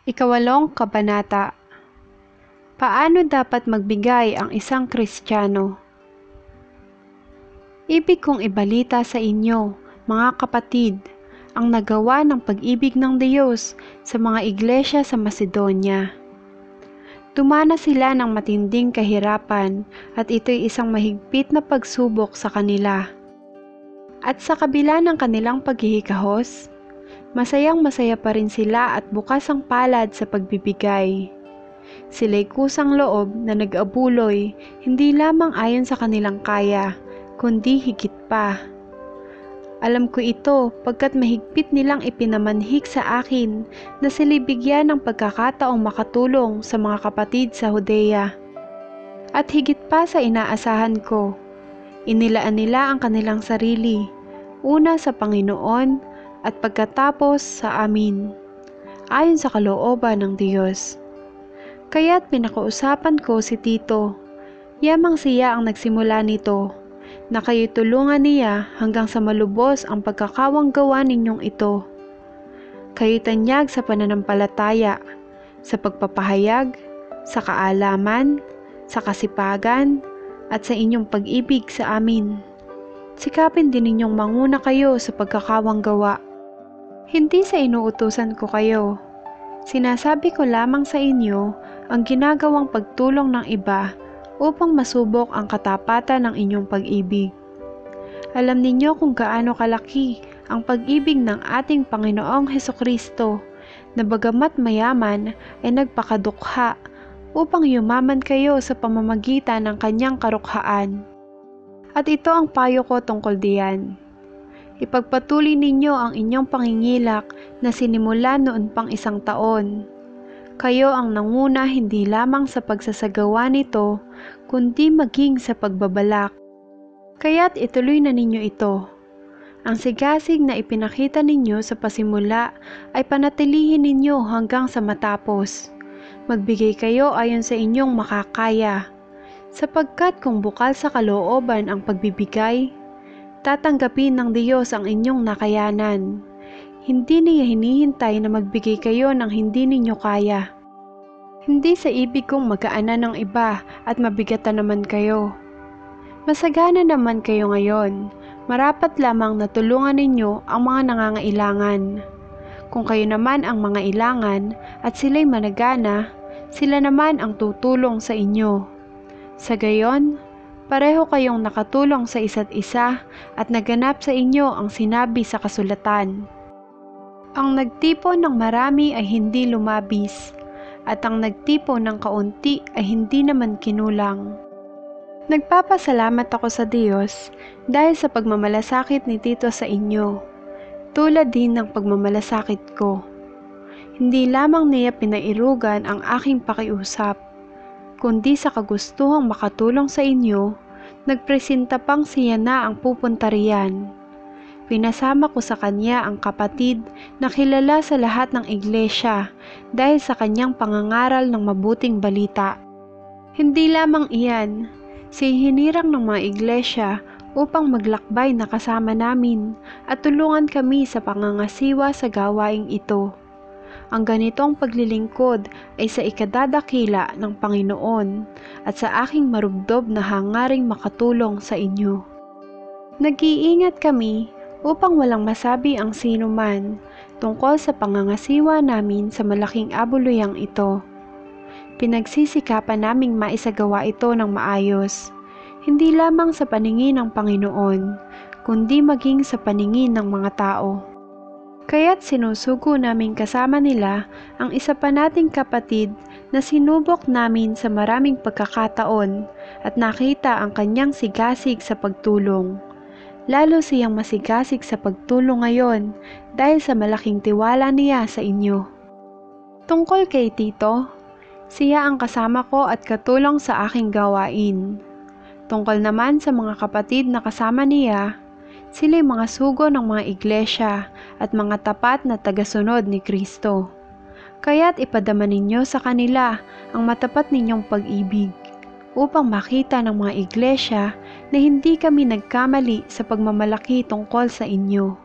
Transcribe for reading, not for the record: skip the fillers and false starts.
Ikawalong kabanata. Paano dapat magbigay ang isang Kristiyano? Ibig kong ibalita sa inyo, mga kapatid, ang nagawa ng pag-ibig ng Diyos sa mga iglesia sa Macedonia. Dumana sila ng matinding kahirapan at ito'y isang mahigpit na pagsubok sa kanila. At sa kabila ng kanilang paghihikahos, masayang-masaya pa rin sila at bukas ang palad sa pagbibigay. Sila'y kusang loob na nag-abuloy, hindi lamang ayon sa kanilang kaya, kundi higit pa. Alam ko ito pagkat mahigpit nilang ipinamanhik sa akin na sila'y bigyan ng pagkakataong makatulong sa mga kapatid sa Judea. At higit pa sa inaasahan ko, inilaan nila ang kanilang sarili, una sa Panginoon at pagkatapos sa amin, ayon sa kalooban ng Diyos. Kaya't pinakausapan ko si Tito, yamang siya ang nagsimula nito, na kayo tulungan niya hanggang sa malubos ang pagkakawanggawa ninyong ito. Kayo tanyag sa pananampalataya, sa pagpapahayag, sa kaalaman, sa kasipagan, at sa inyong pag-ibig sa amin. Sikapin din ninyong manguna kayo sa pagkakawanggawa. Hindi sa inuutusan ko kayo. Sinasabi ko lamang sa inyo ang ginagawang pagtulong ng iba upang masubok ang katapatan ng inyong pag-ibig. Alam ninyo kung gaano kalaki ang pag-ibig ng ating Panginoong Hesukristo na bagamat mayaman ay nagpakadukha upang yumaman kayo sa pamamagitan ng kanyang karukhaan. At ito ang payo ko tungkol diyan. Ipagpatuloy ninyo ang inyong pangingilak na sinimula noon pang 1 taon. Kayo ang nanguna hindi lamang sa pagsasagawa nito, kundi maging sa pagbabalak. Kaya't ituloy na ninyo ito. Ang sigasig na ipinakita ninyo sa pasimula ay panatilihin ninyo hanggang sa matapos. Magbigay kayo ayon sa inyong makakaya, sapagkat kung bukal sa kalooban ang pagbibigay, tatanggapin ng Diyos ang inyong nakayanan. Hindi niya hinihintay na magbigay kayo ng hindi ninyo kaya. Hindi sa ibig kong magaanan ng iba at mabigatan naman kayo. Masagana naman kayo ngayon, marapat lamang na tulungan ninyo ang mga nangangailangan. Kung kayo naman ang mga ilangan at sila'y managana, sila naman ang tutulong sa inyo. Sa gayon, pareho kayong nakatulong sa isa't isa at naganap sa inyo ang sinabi sa kasulatan. Ang nagtipon ng marami ay hindi lumabis, at ang nagtipon ng kaunti ay hindi naman kinulang. Nagpapasalamat ako sa Diyos dahil sa pagmamalasakit ni Tito sa inyo, tulad din ng pagmamalasakit ko. Hindi lamang niya pinairugan ang aking pakiusap, kundi sa kagustuhang makatulong sa inyo, nagpresenta pang siya na ang pupunta riyan. Pinasama ko sa kanya ang kapatid na kilala sa lahat ng iglesia dahil sa kanyang pangangaral ng mabuting balita. Hindi lamang iyan, hinirang ng mga iglesia upang maglakbay na kasama namin at tulungan kami sa pangangasiwa sa gawaing ito. Ang ganitong paglilingkod ay sa ikadadakila ng Panginoon at sa aking marubdob na hangaring makatulong sa inyo. Nag-iingat kami upang walang masabi ang sino man tungkol sa pangangasiwa namin sa malaking abuluyang ito. Pinagsisikapan naming maisagawa ito ng maayos, hindi lamang sa paningin ng Panginoon, kundi maging sa paningin ng mga tao. Kaya't sinusugo namin kasama nila ang isa pa nating kapatid na sinubok namin sa maraming pagkakataon at nakita ang kanyang sigasig sa pagtulong. Lalo siyang masigasig sa pagtulong ngayon dahil sa malaking tiwala niya sa inyo. Tungkol kay Tito, siya ang kasama ko at katulong sa aking gawain. Tungkol naman sa mga kapatid na kasama niya, sila'y mga sugo ng mga iglesia at mga tapat na tagasunod ni Kristo. Kaya't ipadama ninyo sa kanila ang matapat ninyong pag-ibig, upang makita ng mga iglesia na hindi kami nagkamali sa pagmamalaki tungkol sa inyo.